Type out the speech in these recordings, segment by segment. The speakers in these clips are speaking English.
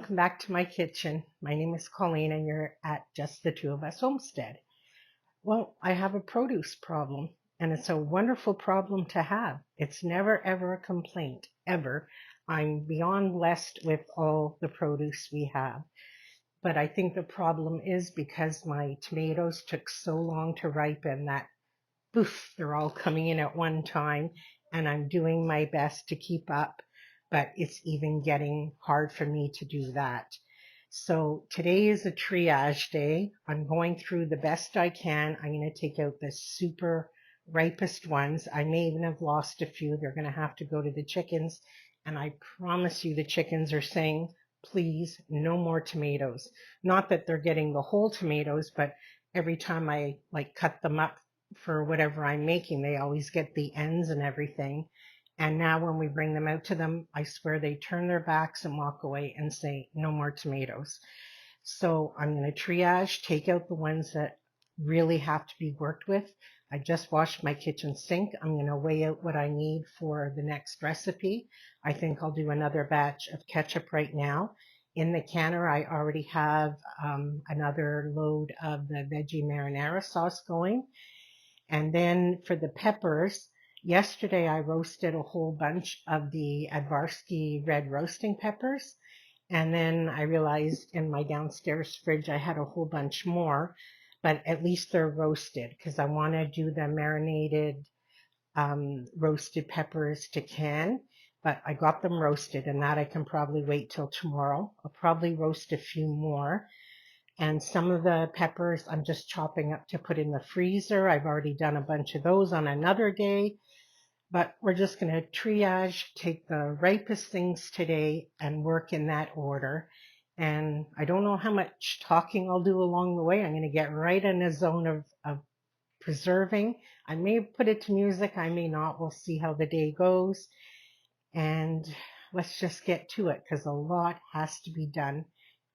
welcome back to my kitchen. My name is Colleen and you're at Just the Two of Us Homestead. Well, I have a produce problem and it's a wonderful problem to have. It's never ever a complaint, ever. I'm beyond blessed with all the produce we have. But I think the problem is because my tomatoes took so long to ripen that poof, they're all coming in at one time and I'm doing my best to keep up, but it's even getting hard for me to do that. So today is a triage day. I'm going through the best I can. I'm going to take out the super ripest ones. I may even have lost a few. They're going to have to go to the chickens. And I promise you the chickens are saying, please, no more tomatoes. Not that they're getting the whole tomatoes, but every time I cut them up for whatever I'm making, they always get the ends and everything. And now when we bring them out to them, I swear they turn their backs and walk away and say, no more tomatoes. So I'm going to triage, take out the ones that really have to be worked with. I just washed my kitchen sink. I'm going to weigh out what I need for the next recipe. I think I'll do another batch of ketchup right now. In the canner, I already have another load of the veggie marinara sauce going. And then for the peppers, yesterday I roasted a whole bunch of the Advarsky red roasting peppers. And then I realized in my downstairs fridge I had a whole bunch more, but at least they're roasted because I want to do the marinated roasted peppers to can. But I got them roasted and that I can probably wait till tomorrow. I'll probably roast a few more. And some of the peppers I'm just chopping up to put in the freezer. I've already done a bunch of those on another day. But we're just going to triage, take the ripest things today and work in that order. And I don't know how much talking I'll do along the way. I'm going to get right in a zone of preserving. I may put it to music. I may not. We'll see how the day goes. And let's just get to it because a lot has to be done.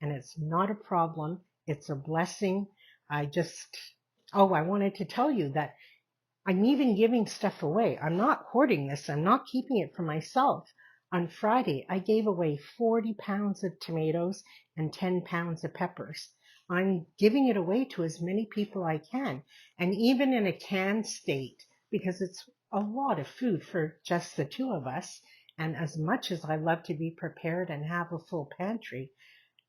And it's not a problem. It's a blessing. I wanted to tell you that I'm even giving stuff away. I'm not hoarding this. I'm not keeping it for myself. On Friday, I gave away 40 pounds of tomatoes and 10 pounds of peppers. I'm giving it away to as many people I can. And even in a canned state, because it's a lot of food for just the two of us. And as much as I love to be prepared and have a full pantry,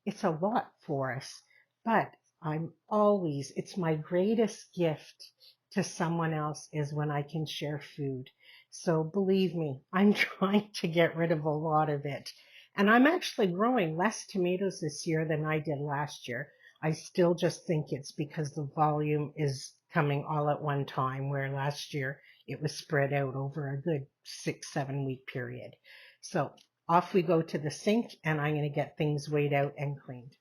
it's a lot for us. But it's my greatest gift to someone else is when I can share food. So believe me, I'm trying to get rid of a lot of it. And I'm actually growing less tomatoes this year than I did last year. I still just think it's because the volume is coming all at one time, where last year it was spread out over a good 6-7 week period. So off we go to the sink and I'm going to get things weighed out and cleaned.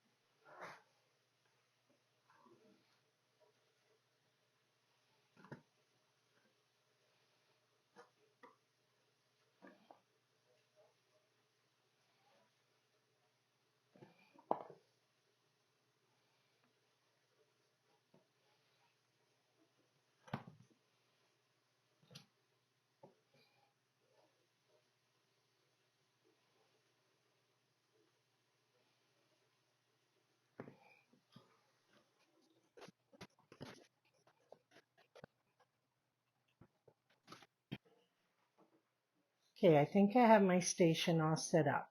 Okay, I think I have my station all set up.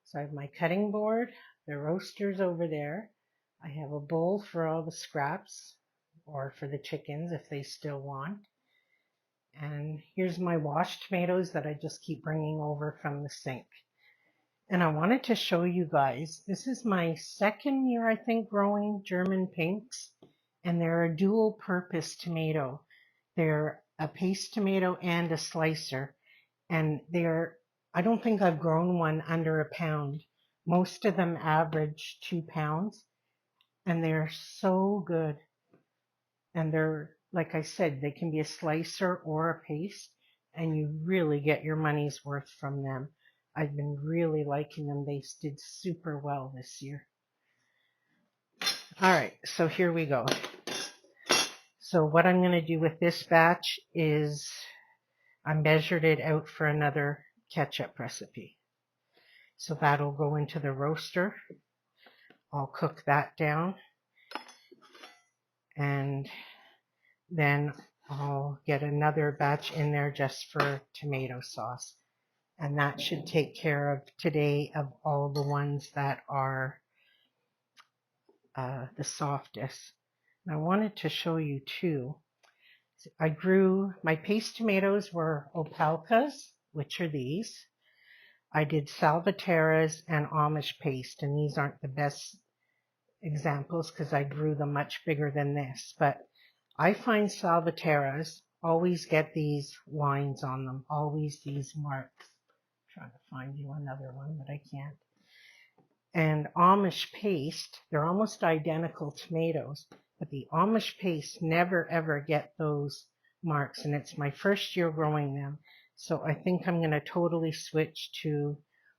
So I have my cutting board, the roasters over there. I have a bowl for all the scraps, or for the chickens if they still want. And here's my washed tomatoes that I just keep bringing over from the sink. And I wanted to show you guys, this is my second year, I think, growing German pinks. And they're a dual purpose tomato. They're a paste tomato and a slicer. And I don't think I've grown one under a pound. Most of them average 2 pounds. And they're so good. And they're, like I said, they can be a slicer or a paste. And you really get your money's worth from them. I've been really liking them. They did super well this year. All right, so here we go. So what I'm going to do with this batch is I measured it out for another ketchup recipe. So that'll go into the roaster. I'll cook that down. And then I'll get another batch in there just for tomato sauce. And that should take care of today of all the ones that are the softest. And I wanted to show you too. I grew, my paste tomatoes were opalkas, which are these. I did salvateras and Amish paste, and these aren't the best examples because I grew them much bigger than this. But I find salvateras always get these lines on them, always these marks. I'm trying to find you another one, but I can't. And Amish paste, they're almost identical tomatoes, but the Amish paste never ever get those marks, and it's my first year growing them. So I think I'm going to totally switch to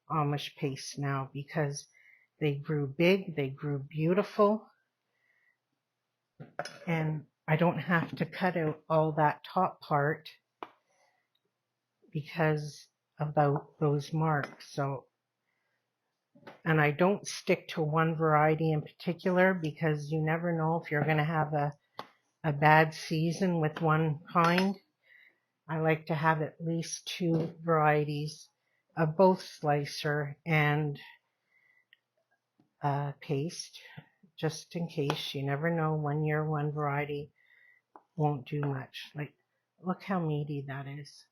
Amish paste now because they grew big, they grew beautiful, and I don't have to cut out all that top part because of those marks. So, and I don't stick to one variety in particular because you never know if you're going to have a bad season with one kind. I like to have at least 2 varieties of both slicer and paste, just in case. You never know, 1 year one variety won't do much. Like, look how meaty that is.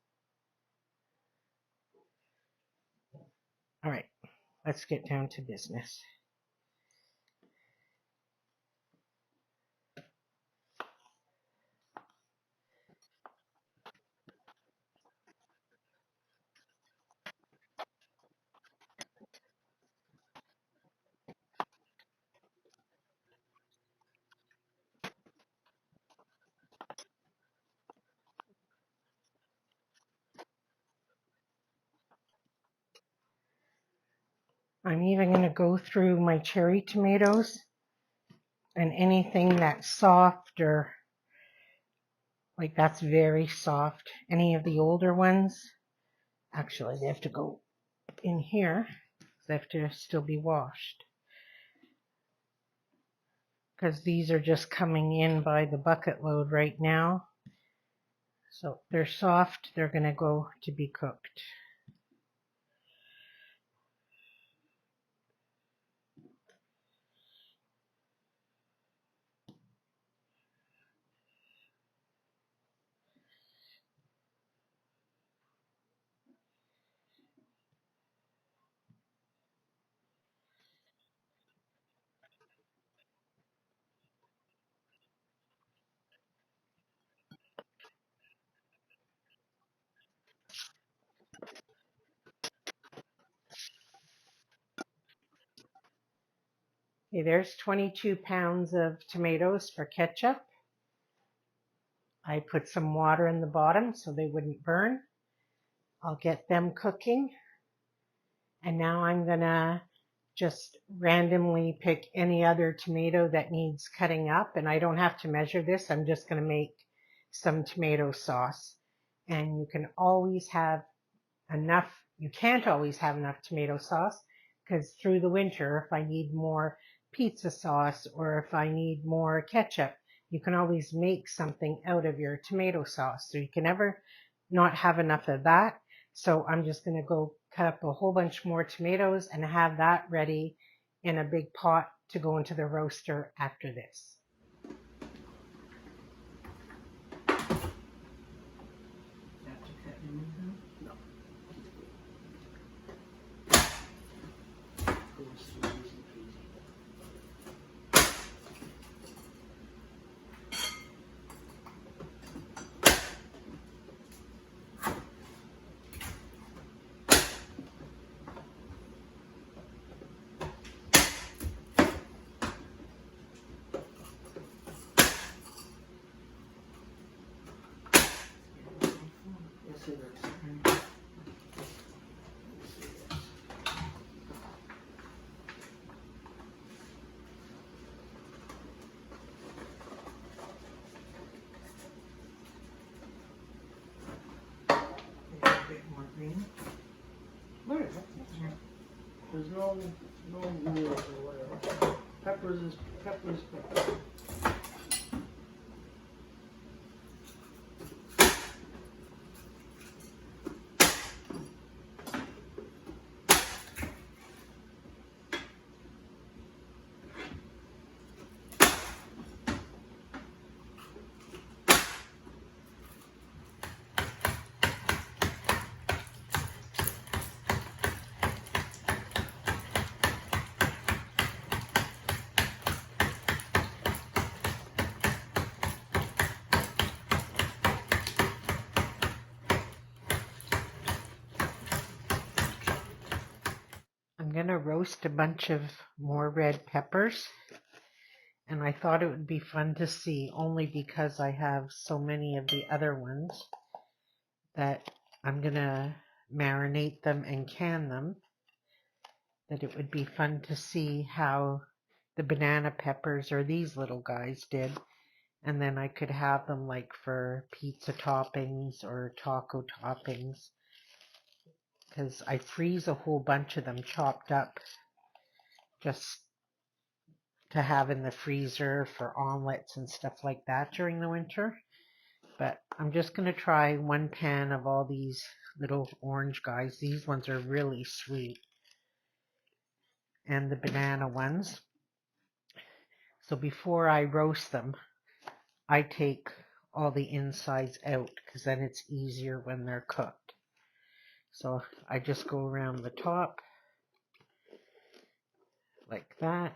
All right, let's get down to business. I'm even going to go through my cherry tomatoes and anything that's soft or like that's very soft. Any of the older ones, actually they have to go in here. They have to still be washed because these are just coming in by the bucket load right now. So they're soft, they're going to go to be cooked. Okay, there's 22 pounds of tomatoes for ketchup. I put some water in the bottom so they wouldn't burn. I'll get them cooking. And now I'm gonna just randomly pick any other tomato that needs cutting up. And I don't have to measure this. I'm just gonna make some tomato sauce. And you can always have enough, you can't always have enough tomato sauce because through the winter, if I need more pizza sauce or if I need more ketchup, you can always make something out of your tomato sauce. So you can never not have enough of that. So I'm just going to go cut up a whole bunch more tomatoes and have that ready in a big pot to go into the roaster after this. Where is it? There's no rules or whatever. Peppers is peppers. I'm going to roast a bunch of more red peppers, and I thought it would be fun to see, only because I have so many of the other ones, that I'm going to marinate them and can them, that it would be fun to see how the banana peppers or these little guys did, and then I could have them like for pizza toppings or taco toppings, because I freeze a whole bunch of them chopped up just to have in the freezer for omelets and stuff like that during the winter. But I'm just going to try one pan of all these little orange guys. These ones are really sweet. And the banana ones. So before I roast them, I take all the insides out, because then it's easier when they're cooked. So I just go around the top like that.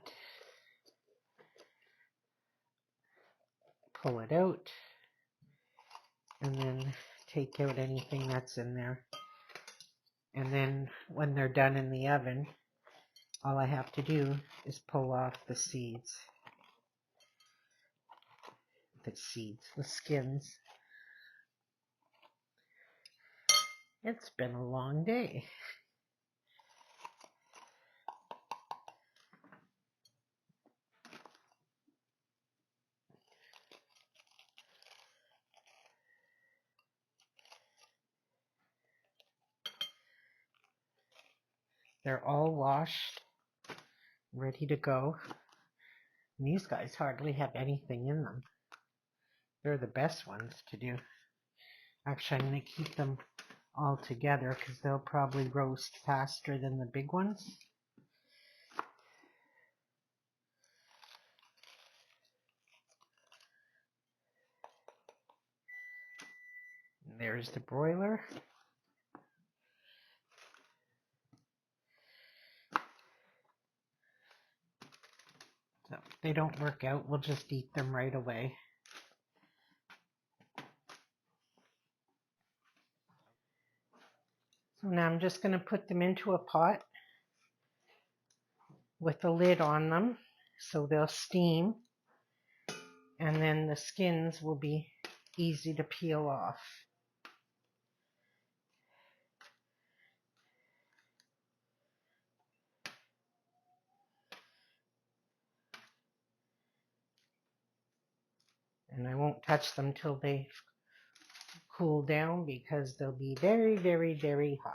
Pull it out. And then take out anything that's in there. And then when they're done in the oven, all I have to do is pull off the seeds. The skins. It's been a long day. They're all washed, ready to go. And these guys hardly have anything in them. They're the best ones to do. Actually, I'm going to keep them all together because they'll probably roast faster than the big ones. And there's the broiler. So if they don't work out, we'll just eat them right away. So now I'm just going to put them into a pot with a lid on them so they'll steam, and then the skins will be easy to peel off. And I won't touch them till they cool down because they'll be very, very, very hot.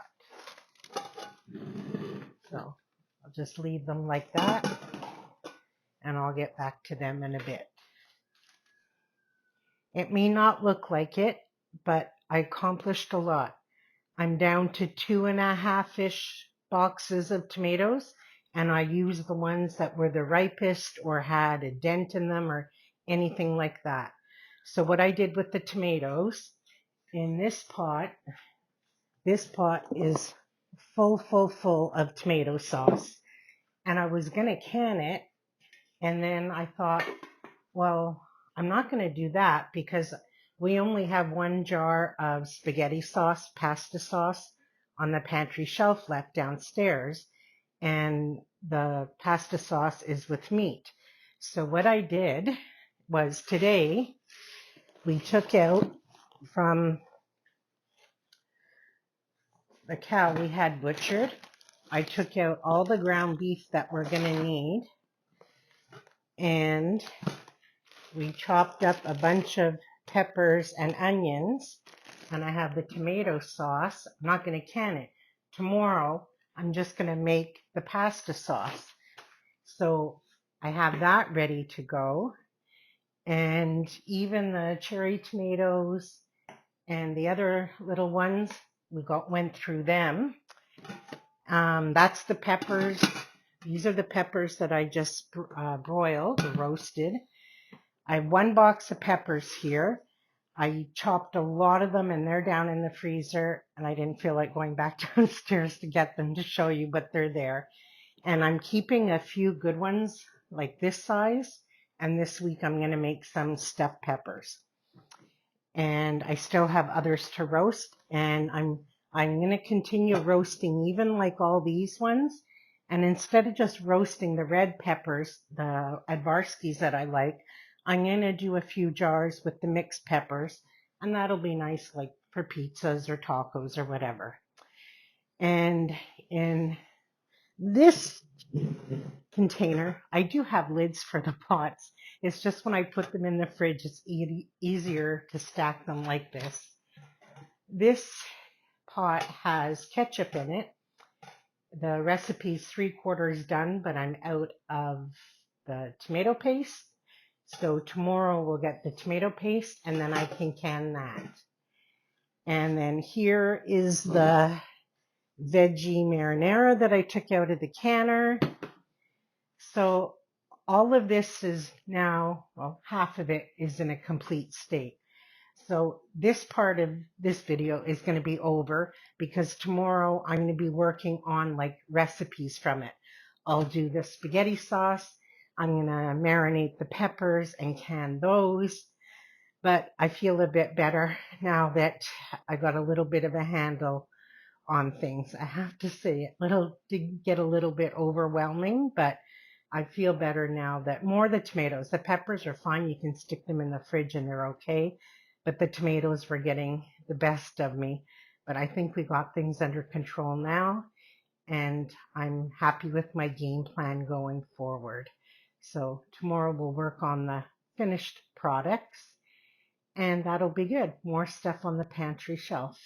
So I'll just leave them like that, and I'll get back to them in a bit. It may not look like it, but I accomplished a lot. I'm down to 2.5-ish boxes of tomatoes, and I used the ones that were the ripest or had a dent in them or anything like that. So what I did with the tomatoes, in this pot is full of tomato sauce, and I was going to can it, and then I thought, well, I'm not going to do that because we only have one jar of spaghetti sauce, pasta sauce on the pantry shelf left downstairs, and the pasta sauce is with meat. So what I did was today we took out from the cow we had butchered, I took out all the ground beef that we're going to need, and we chopped up a bunch of peppers and onions, and I have the tomato sauce. I'm not going to can it. Tomorrow I'm just going to make the pasta sauce. So I have that ready to go. And even the cherry tomatoes and the other little ones, went through them. That's the peppers. These are the peppers that I just broiled or roasted. I have 1 box of peppers here. I chopped a lot of them and they're down in the freezer, and I didn't feel like going back downstairs to get them to show you, but they're there. And I'm keeping a few good ones like this size, and this week I'm going to make some stuffed peppers. And I still have others to roast, and I'm going to continue roasting even like all these ones. And instead of just roasting the red peppers, the Advarskis that I like, I'm going to do a few jars with the mixed peppers, and that'll be nice like for pizzas or tacos or whatever. And in this container, I do have lids for the pots. It's just when I put them in the fridge, it's easier to stack them like this. This pot has ketchup in it. The recipe's 3/4 done, but I'm out of the tomato paste. So tomorrow we'll get the tomato paste, and then I can can that. And then here is the veggie marinara that I took out of the canner. So all of this is now, well, half of it is in a complete state. So this part of this video is going to be over because tomorrow I'm going to be working on like recipes from it. I'll do the spaghetti sauce. I'm going to marinate the peppers and can those. But I feel a bit better now that I got a little bit of a handle on things. I have to say it did get a little bit overwhelming, but I feel better now that more the tomatoes. The peppers are fine. You can stick them in the fridge and they're okay. But the tomatoes were getting the best of me. But I think we got things under control now. And I'm happy with my game plan going forward. So tomorrow we'll work on the finished products. And that'll be good. More stuff on the pantry shelf.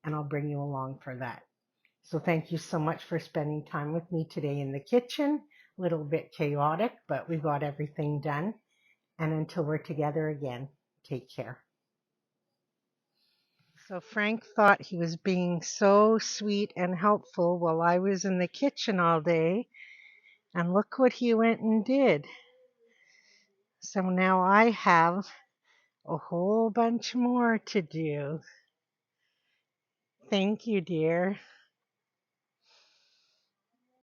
And I'll bring you along for that. So thank you so much for spending time with me today in the kitchen. A little bit chaotic, but we got everything done. And until we're together again, take care. So Frank thought he was being so sweet and helpful while I was in the kitchen all day. And look what he went and did. So now I have a whole bunch more to do. Thank you, dear.